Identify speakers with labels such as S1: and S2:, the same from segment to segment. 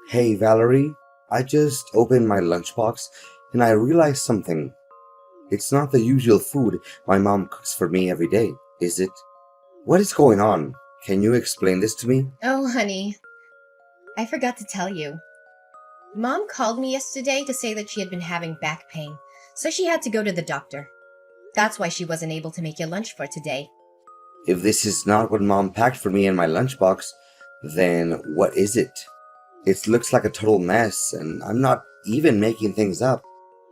S1: Hey Valerie, I just opened my lunchbox and I realized something. It's not the usual food my mom cooks for me every day, is it? What is going on? Can you explain this to me?
S2: Oh, honey, I forgot to tell you. Mom called me yesterday to say that she had been having back pain, so she had to go to the doctor. That's why she wasn't able to make your lunch for today.
S1: If this is not what mom packed for me in my lunchbox, then what is it? It looks like a total mess and I'm not even making things up.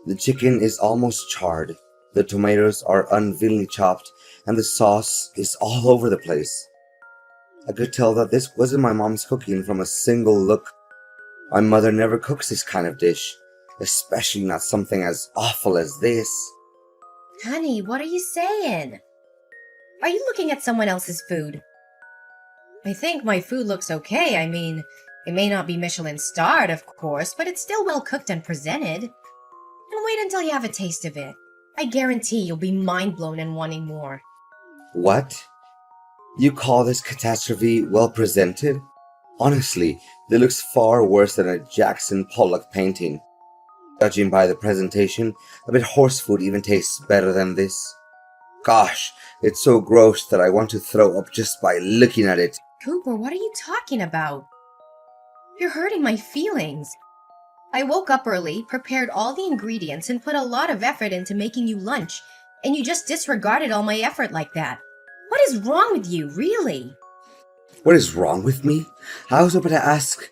S1: The chicken is almost charred, the tomatoes are unwillingly chopped, and the sauce is all over the place. I could tell that this wasn't my mom's cooking from a single look. My mother never cooks this kind of dish, especially not something as awful as this.
S2: Honey, what are you saying? Are you looking at someone else's food? I think my food looks okay. I mean, it may not be Michelin starred, of course, but it's still well cooked and presented. And wait until you have a taste of it. I guarantee you'll be mind blown and wanting more.
S1: What? You call this catastrophe well presented? Honestly, this looks far worse than a Jackson Pollock painting. Judging by the presentation, a bit horse food even tastes better than this. Gosh, it's so gross that I want to throw up just by looking at it.
S2: Cooper, what are you talking about? You're hurting my feelings. I woke up early, prepared all the ingredients, and put a lot of effort into making you lunch, and you just disregarded all my effort like that. What is wrong with you, really?
S1: What is wrong with me? I was about to ask,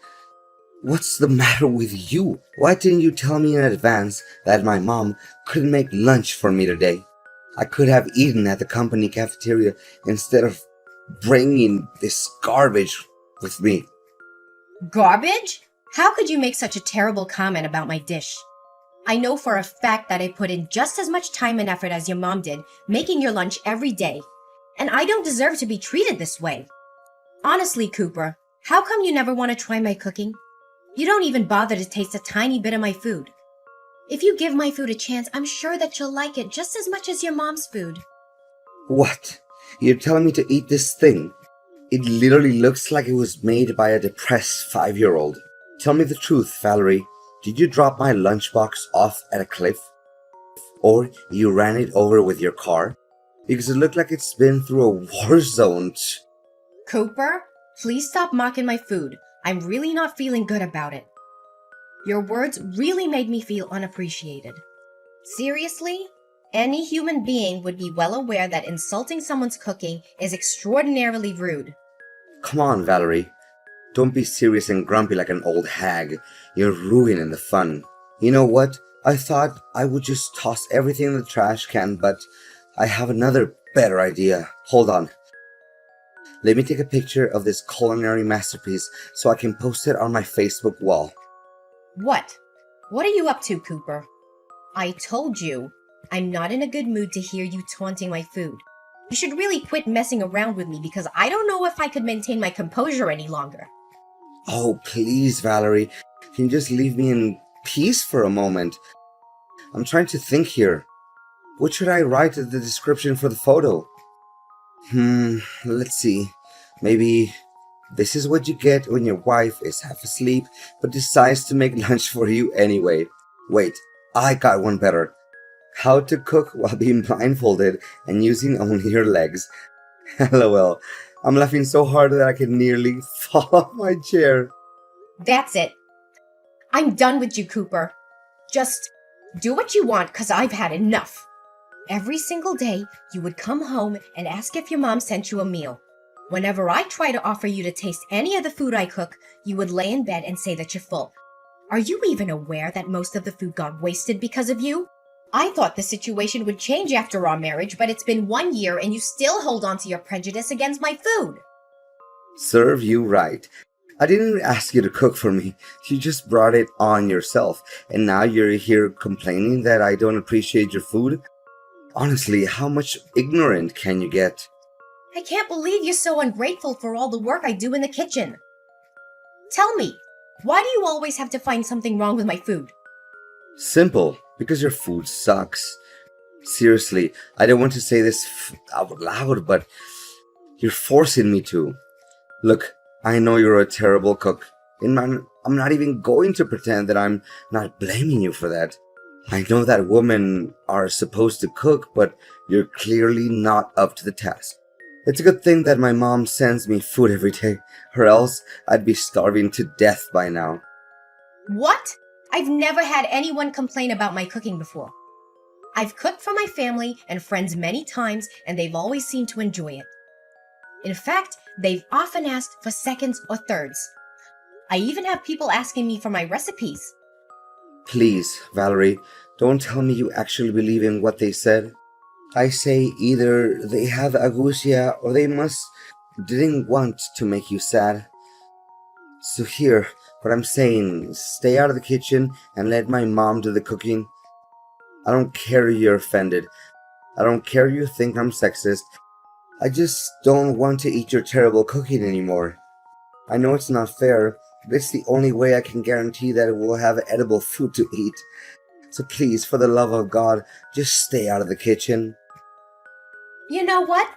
S1: what's the matter with you? Why didn't you tell me in advance that my mom couldn't make lunch for me today? I could have eaten at the company cafeteria instead of bringing this garbage with me.
S2: Garbage? How could you make such a terrible comment about my dish? I know for a fact that I put in just as much time and effort as your mom did, making your lunch every day. And I don't deserve to be treated this way. Honestly, Cooper, how come you never want to try my cooking? You don't even bother to taste a tiny bit of my food. If you give my food a chance, I'm sure that you'll like it just as much as your mom's food.
S1: What? You're telling me to eat this thing? It literally looks like it was made by a depressed 5-year-old. Tell me the truth, Valerie. Did you drop my lunchbox off at a cliff? Or you ran it over with your car? Because it looked like it's been through a war zone.
S2: Cooper, please stop mocking my food. I'm really not feeling good about it. Your words really made me feel unappreciated. Seriously? Any human being would be well aware that insulting someone's cooking is extraordinarily rude.
S1: Come on, Valerie. Don't be serious and grumpy like an old hag. You're ruining the fun. You know what? I thought I would just toss everything in the trash can, but I have another better idea. Hold on. Let me take a picture of this culinary masterpiece so I can post it on my Facebook wall.
S2: What? What are you up to, Cooper? I told you, I'm not in a good mood to hear you taunting my food. You should really quit messing around with me because I don't know if I could maintain my composure any longer.
S1: Oh, please, Valerie. Can you just leave me in peace for a moment? I'm trying to think here. What should I write as the description for the photo? Let's see. Maybe this is what you get when your wife is half asleep but decides to make lunch for you anyway. Wait, I got one better. How to cook while being blindfolded and using only your legs. LOL. I'm laughing so hard that I can nearly fall off my chair.
S2: That's it. I'm done with you, Cooper. Just do what you want because I've had enough. Every single day, you would come home and ask if your mom sent you a meal. Whenever I try to offer you to taste any of the food I cook, you would lay in bed and say that you're full. Are you even aware that most of the food got wasted because of you? I thought the situation would change after our marriage, but it's been 1 year and you still hold on to your prejudice against my food.
S1: Serve you right. I didn't ask you to cook for me. You just brought it on yourself. And now you're here complaining that I don't appreciate your food? Honestly, how much ignorant can you get?
S2: I can't believe you're so ungrateful for all the work I do in the kitchen. Tell me, why do you always have to find something wrong with my food?
S1: Simple, because your food sucks. Seriously, I don't want to say this out loud, but you're forcing me to. Look, I know you're a terrible cook. And I'm not even going to pretend that I'm not blaming you for that. I know that women are supposed to cook, but you're clearly not up to the task. It's a good thing that my mom sends me food every day, or else I'd be starving to death by now.
S2: What? I've never had anyone complain about my cooking before. I've cooked for my family and friends many times, and they've always seemed to enjoy it. In fact, they've often asked for seconds or thirds. I even have people asking me for my recipes.
S1: Please, Valerie, don't tell me you actually believe in what they said. I say either they have agousia or they didn't want to make you sad. So here, what I'm saying, stay out of the kitchen and let my mom do the cooking. I don't care you're offended. I don't care you think I'm sexist. I just don't want to eat your terrible cooking anymore. I know it's not fair, but it's the only way I can guarantee that we'll have edible food to eat. So please, for the love of God, just stay out of the kitchen.
S2: You know what?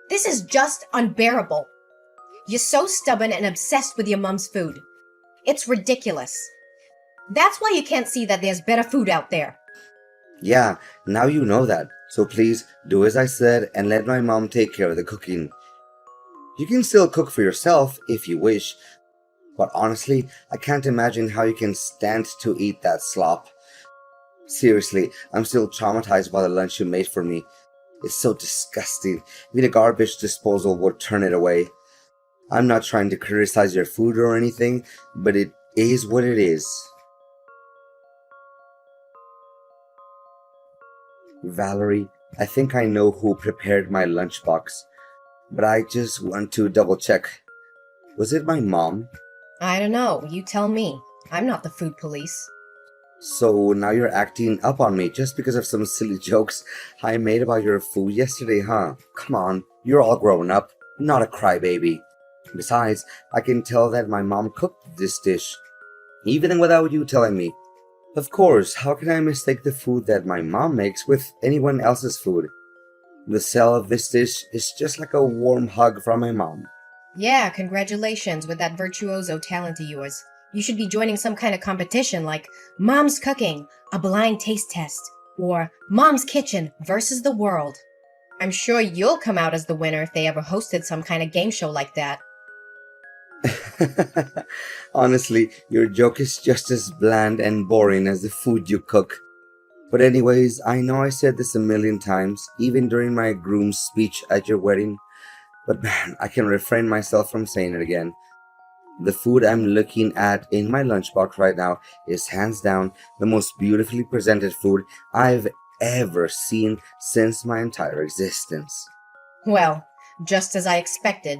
S2: This is just unbearable. You're so stubborn and obsessed with your mom's food. It's ridiculous. That's why you can't see that there's better food out there.
S1: Yeah, now you know that. So please, do as I said and let my mom take care of the cooking. You can still cook for yourself if you wish, but honestly, I can't imagine how you can stand to eat that slop. Seriously, I'm still traumatized by the lunch you made for me. It's so disgusting. Even a garbage disposal would turn it away. I'm not trying to criticize your food or anything, but it is what it is. Valerie, I think I know who prepared my lunchbox, but I just want to double check. Was it my mom?
S2: I don't know. You tell me. I'm not the food police.
S1: So now you're acting up on me just because of some silly jokes I made about your food yesterday, huh? Come on, you're all grown up, not a crybaby. Besides, I can tell that my mom cooked this dish, even without you telling me. Of course, how can I mistake the food that my mom makes with anyone else's food? The smell of this dish is just like a warm hug from my mom.
S2: Yeah, congratulations with that virtuoso talent of yours. You should be joining some kind of competition like Mom's Cooking, a blind taste test, or Mom's Kitchen versus the World. I'm sure you'll come out as the winner if they ever hosted some kind of game show like that.
S1: Honestly, your joke is just as bland and boring as the food you cook. But anyways, I know I said this a million times, even during my groom's speech at your wedding, but man, I can refrain myself from saying it again. The food I'm looking at in my lunchbox right now is hands down the most beautifully presented food I've ever seen since my entire existence.
S2: Well, just as I expected.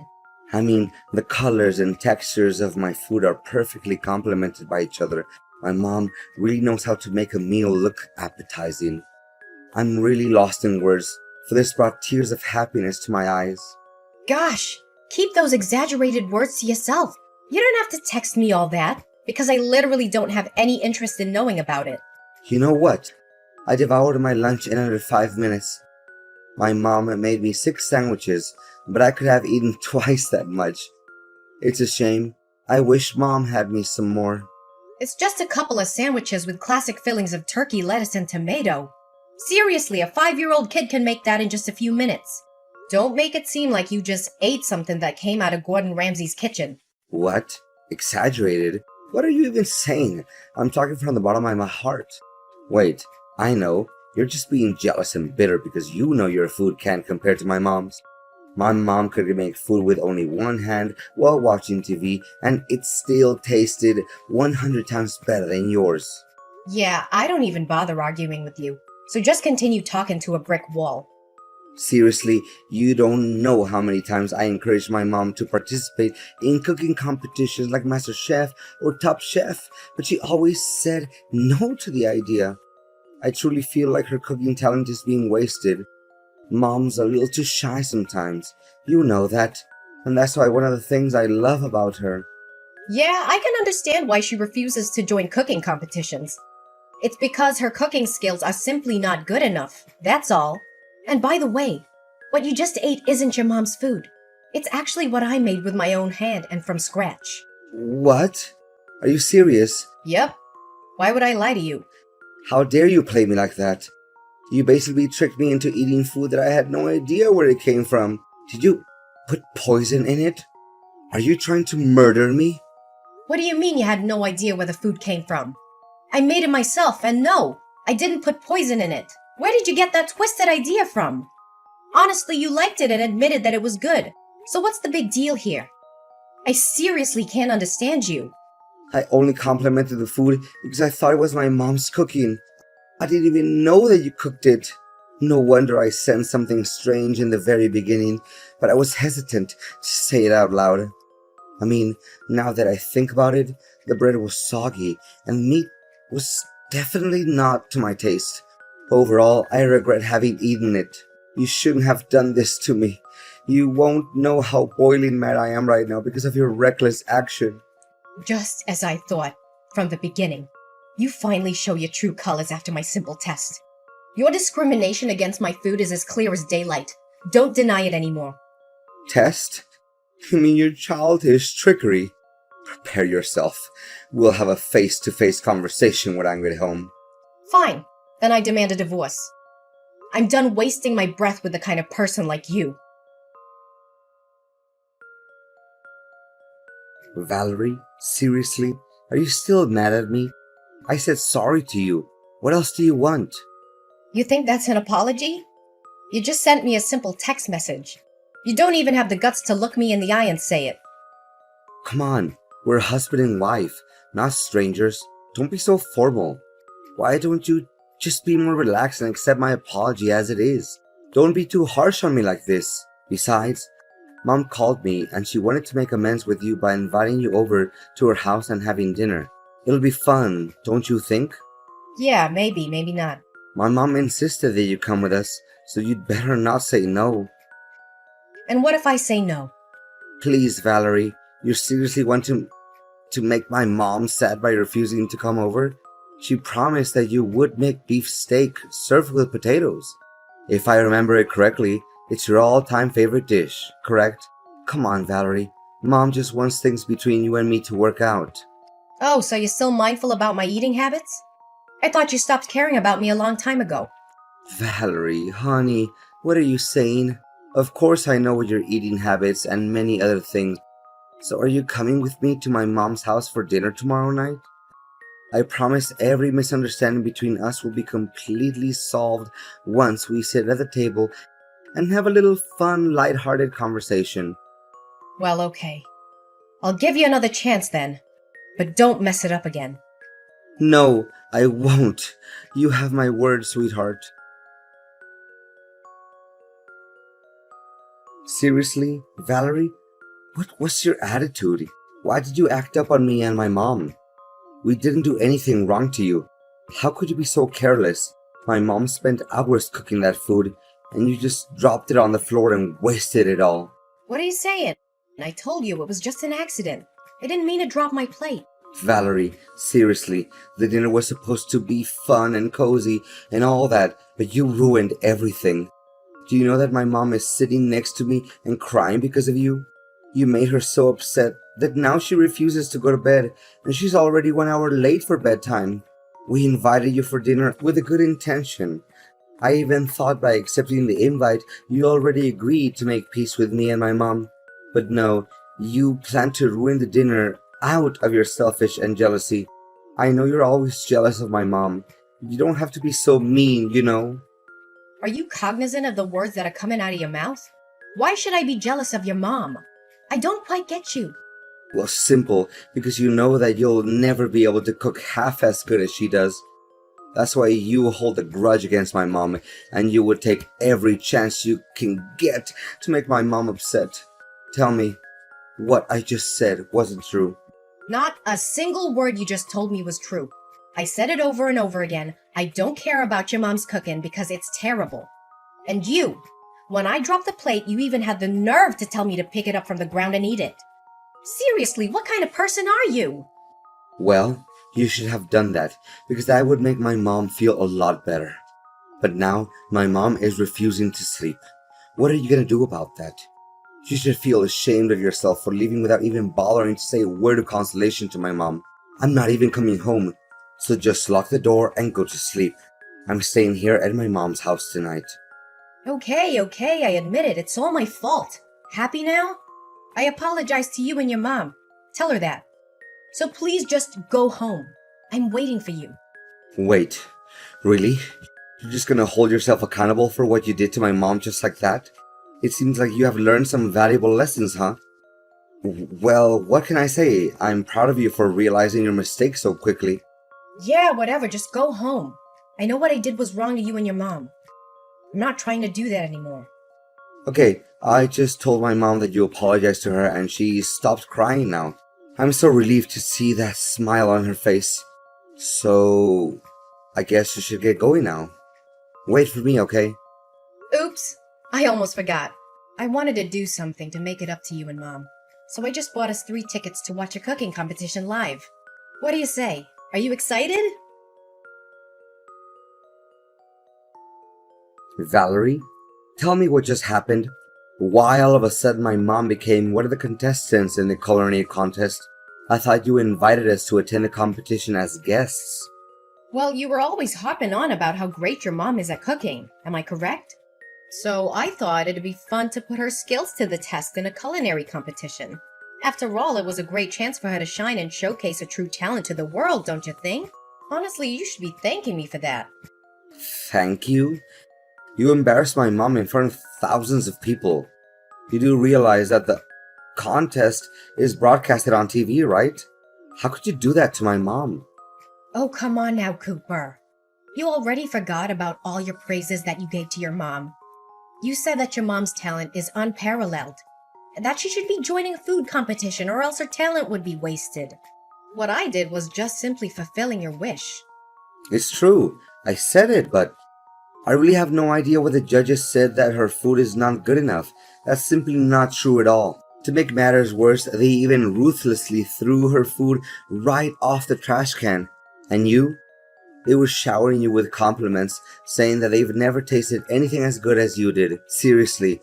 S1: I mean, the colors and textures of my food are perfectly complemented by each other. My mom really knows how to make a meal look appetizing. I'm really lost in words, for this brought tears of happiness to my eyes.
S2: Gosh, keep those exaggerated words to yourself. You don't have to text me all that, because I literally don't have any interest in knowing about it.
S1: You know what? I devoured my lunch in under 5 minutes. My mom made me 6 sandwiches, but I could have eaten twice that much. It's a shame. I wish Mom had me some more.
S2: It's just a couple of sandwiches with classic fillings of turkey, lettuce, and tomato. Seriously, a 5-year-old kid can make that in just a few minutes. Don't make it seem like you just ate something that came out of Gordon Ramsay's kitchen.
S1: What? Exaggerated? What are you even saying? I'm talking from the bottom of my heart. Wait, I know. You're just being jealous and bitter because you know your food can't compare to my mom's. My mom could make food with only one hand while watching TV, and it still tasted 100 times better than yours.
S2: Yeah, I don't even bother arguing with you. So just continue talking to a brick wall.
S1: Seriously, you don't know how many times I encouraged my mom to participate in cooking competitions like MasterChef or Top Chef, but she always said no to the idea. I truly feel like her cooking talent is being wasted. Mom's a little too shy sometimes. You know that. And that's why one of the things I love about her.
S2: Yeah, I can understand why she refuses to join cooking competitions. It's because her cooking skills are simply not good enough, that's all. And by the way, what you just ate isn't your mom's food. It's actually what I made with my own hand and from scratch.
S1: What? Are you serious?
S2: Yep. Why would I lie to you?
S1: How dare you play me like that? You basically tricked me into eating food that I had no idea where it came from. Did you put poison in it? Are you trying to murder me?
S2: What do you mean you had no idea where the food came from? I made it myself, and no, I didn't put poison in it. Where did you get that twisted idea from? Honestly, you liked it and admitted that it was good. So what's the big deal here? I seriously can't understand you.
S1: I only complimented the food because I thought it was my mom's cooking. I didn't even know that you cooked it. No wonder I sensed something strange in the very beginning, but I was hesitant to say it out loud. I mean, now that I think about it, the bread was soggy and meat was definitely not to my taste. Overall, I regret having eaten it. You shouldn't have done this to me. You won't know how boiling mad I am right now because of your reckless action.
S2: Just as I thought from the beginning. You finally show your true colors after my simple test. Your discrimination against my food is as clear as daylight. Don't deny it anymore.
S1: Test? You mean your childish trickery? Prepare yourself. We'll have a face-to-face conversation when I get home.
S2: Fine, then I demand a divorce. I'm done wasting my breath with the kind of person like you.
S1: Valerie, seriously? Are you still mad at me? I said sorry to you. What else do you want?
S2: You think that's an apology? You just sent me a simple text message. You don't even have the guts to look me in the eye and say it.
S1: Come on, we're husband and wife, not strangers. Don't be so formal. Why don't you just be more relaxed and accept my apology as it is? Don't be too harsh on me like this. Besides, Mom called me and she wanted to make amends with you by inviting you over to her house and having dinner. It'll be fun, don't you think?
S2: Yeah, maybe, maybe not.
S1: My mom insisted that you come with us, so you'd better not say no.
S2: And what if I say no?
S1: Please, Valerie, you seriously want to make my mom sad by refusing to come over? She promised that you would make beef steak served with potatoes. If I remember it correctly, it's your all-time favorite dish, correct? Come on, Valerie. Mom just wants things between you and me to work out.
S2: Oh, so you're still mindful about my eating habits? I thought you stopped caring about me a long time ago.
S1: Valerie, honey, what are you saying? Of course I know your eating habits and many other things. So are you coming with me to my mom's house for dinner tomorrow night? I promise every misunderstanding between us will be completely solved once we sit at the table and have a little fun, light-hearted conversation.
S2: Well, okay. I'll give you another chance then. But don't mess it up again.
S1: No, I won't. You have my word, sweetheart. Seriously, Valerie? What was your attitude? Why did you act up on me and my mom? We didn't do anything wrong to you. How could you be so careless? My mom spent hours cooking that food, and you just dropped it on the floor and wasted it all.
S2: What are you saying? I told you it was just an accident. I didn't mean to drop my plate.
S1: Valerie, seriously, the dinner was supposed to be fun and cozy and all that, but you ruined everything. Do you know that my mom is sitting next to me and crying because of you? You made her so upset that now she refuses to go to bed, and she's already 1 hour late for bedtime. We invited you for dinner with a good intention. I even thought by accepting the invite, you already agreed to make peace with me and my mom. But no, you plan to ruin the dinner out of your selfish and jealousy. I know you're always jealous of my mom. You don't have to be so mean, you know.
S2: Are you cognizant of the words that are coming out of your mouth? Why should I be jealous of your mom? I don't quite get you.
S1: Well, simple, because you know that you'll never be able to cook half as good as she does. That's why you hold a grudge against my mom, and you would take every chance you can get to make my mom upset. Tell me, what I just said wasn't true.
S2: Not a single word you just told me was true. I said it over and over again. I don't care about your mom's cooking because it's terrible. And you, when I dropped the plate, you even had the nerve to tell me to pick it up from the ground and eat it. Seriously, what kind of person are you?
S1: Well, you should have done that, because that would make my mom feel a lot better. But now, my mom is refusing to sleep. What are you gonna do about that? You should feel ashamed of yourself for leaving without even bothering to say a word of consolation to my mom. I'm not even coming home, so just lock the door and go to sleep. I'm staying here at my mom's house tonight.
S2: Okay, I admit it. It's all my fault. Happy now? I apologize to you and your mom. Tell her that. So please just go home. I'm waiting for you.
S1: Wait, really? You're just gonna hold yourself accountable for what you did to my mom just like that? It seems like you have learned some valuable lessons, huh? Well, what can I say? I'm proud of you for realizing your mistake so quickly.
S2: Yeah, whatever. Just go home. I know what I did was wrong to you and your mom. I'm not trying to do that anymore.
S1: Okay, I just told my mom that you apologized to her and she stopped crying now. I'm so relieved to see that smile on her face. So, I guess you should get going now. Wait for me, okay?
S2: Oops. I almost forgot. I wanted to do something to make it up to you and mom. So I just bought us 3 tickets to watch a cooking competition live. What do you say? Are you excited?
S1: Valerie, tell me what just happened. Why all of a sudden my mom became one of the contestants in the culinary contest? I thought you invited us to attend the competition as guests.
S2: Well, you were always hopping on about how great your mom is at cooking. Am I correct? So I thought it'd be fun to put her skills to the test in a culinary competition. After all, it was a great chance for her to shine and showcase her true talent to the world, don't you think? Honestly, you should be thanking me for that.
S1: Thank you? You embarrassed my mom in front of thousands of people. You do realize that the contest is broadcasted on TV, right? How could you do that to my mom?
S2: Oh, come on now, Cooper. You already forgot about all your praises that you gave to your mom. You said that your mom's talent is unparalleled, and that she should be joining a food competition or else her talent would be wasted. What I did was just simply fulfilling your wish.
S1: It's true. I said it, but I really have no idea what the judges said that her food is not good enough. That's simply not true at all. To make matters worse, they even ruthlessly threw her food right off the trash can. And you? They were showering you with compliments, saying that they've never tasted anything as good as you did. Seriously,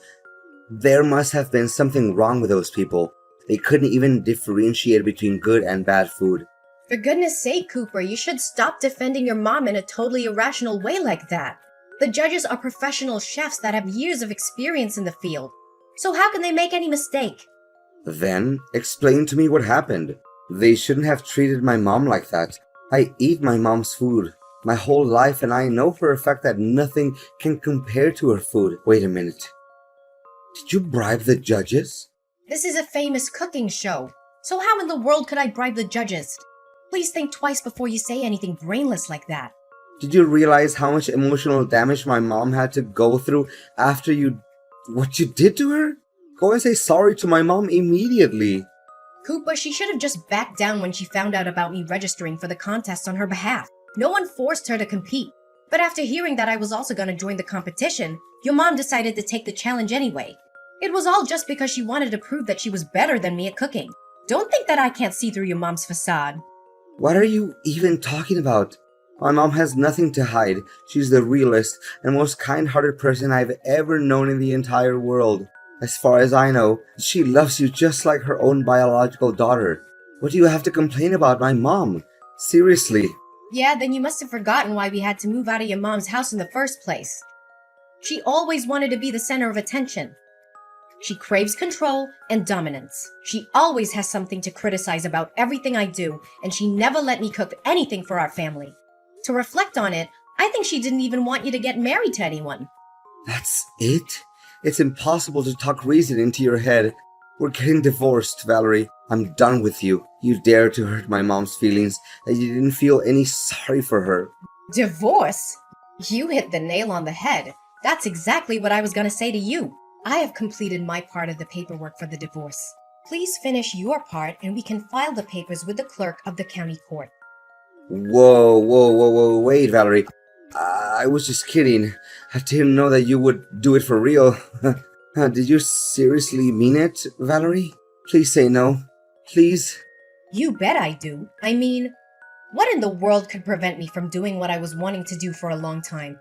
S1: there must have been something wrong with those people. They couldn't even differentiate between good and bad food.
S2: For goodness sake, Cooper, you should stop defending your mom in a totally irrational way like that. The judges are professional chefs that have years of experience in the field. So how can they make any mistake?
S1: Then, explain to me what happened. They shouldn't have treated my mom like that. I eat my mom's food my whole life, and I know for a fact that nothing can compare to her food. Wait a minute. Did you bribe the judges?
S2: This is a famous cooking show. So how in the world could I bribe the judges? Please think twice before you say anything brainless like that.
S1: Did you realize how much emotional damage my mom had to go through after what you did to her? Go and say sorry to my mom immediately.
S2: Cooper, she should have just backed down when she found out about me registering for the contest on her behalf. No one forced her to compete. But after hearing that I was also going to join the competition, your mom decided to take the challenge anyway. It was all just because she wanted to prove that she was better than me at cooking. Don't think that I can't see through your mom's facade.
S1: What are you even talking about? My mom has nothing to hide. She's the realest and most kind-hearted person I've ever known in the entire world. As far as I know, she loves you just like her own biological daughter. What do you have to complain about my mom? Seriously.
S2: Yeah, then you must have forgotten why we had to move out of your mom's house in the first place. She always wanted to be the center of attention. She craves control and dominance. She always has something to criticize about everything I do, and she never let me cook anything for our family. To reflect on it, I think she didn't even want you to get married to anyone.
S1: That's it? It's impossible to talk reason into your head. We're getting divorced, Valerie. I'm done with you. You dared to hurt my mom's feelings, and you didn't feel any sorry for her.
S2: Divorce? You hit the nail on the head. That's exactly what I was going to say to you. I have completed my part of the paperwork for the divorce. Please finish your part and we can file the papers with the clerk of the county court.
S1: Whoa, wait, Valerie. I was just kidding. I didn't know that you would do it for real. Did you seriously mean it, Valerie? Please say no. Please?
S2: You bet I do. I mean, what in the world could prevent me from doing what I was wanting to do for a long time?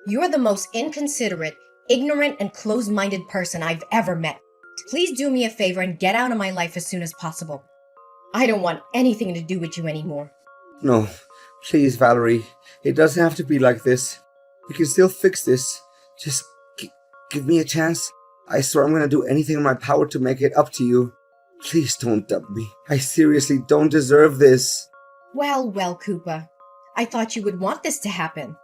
S2: You're the most inconsiderate, ignorant, and closed-minded person I've ever met. Please do me a favor and get out of my life as soon as possible. I don't want anything to do with you anymore.
S1: No, please, Valerie. It doesn't have to be like this. We can still fix this. Just give me a chance. I swear I'm gonna do anything in my power to make it up to you. Please don't dump me. I seriously don't deserve this.
S2: Well, Cooper. I thought you would want this to happen.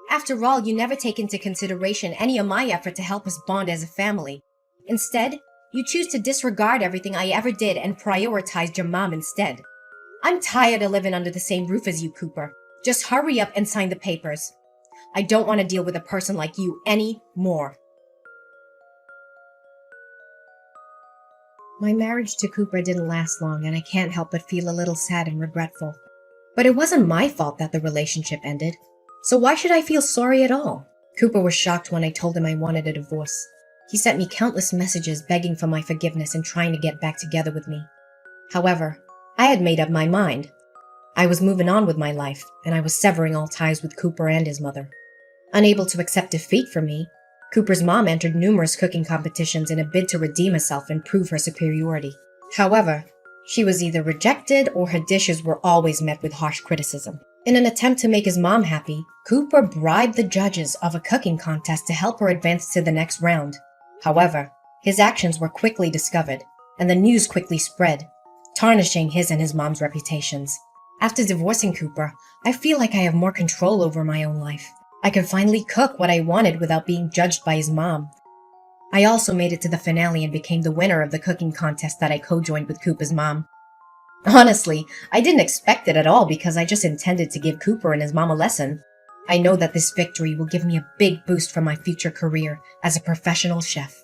S2: After all, you never take into consideration any of my effort to help us bond as a family. Instead, you choose to disregard everything I ever did and prioritized your mom instead. I'm tired of living under the same roof as you, Cooper. Just hurry up and sign the papers. I don't want to deal with a person like you anymore. My marriage to Cooper didn't last long, and I can't help but feel a little sad and regretful. But it wasn't my fault that the relationship ended. So why should I feel sorry at all? Cooper was shocked when I told him I wanted a divorce. He sent me countless messages begging for my forgiveness and trying to get back together with me. However, I had made up my mind. I was moving on with my life, and I was severing all ties with Cooper and his mother. Unable to accept defeat from me, Cooper's mom entered numerous cooking competitions in a bid to redeem herself and prove her superiority. However, she was either rejected or her dishes were always met with harsh criticism. In an attempt to make his mom happy, Cooper bribed the judges of a cooking contest to help her advance to the next round. However, his actions were quickly discovered, and the news quickly spread, tarnishing his and his mom's reputations. After divorcing Cooper, I feel like I have more control over my own life. I can finally cook what I wanted without being judged by his mom. I also made it to the finale and became the winner of the cooking contest that I co-joined with Cooper's mom. Honestly, I didn't expect it at all because I just intended to give Cooper and his mom a lesson. I know that this victory will give me a big boost for my future career as a professional chef.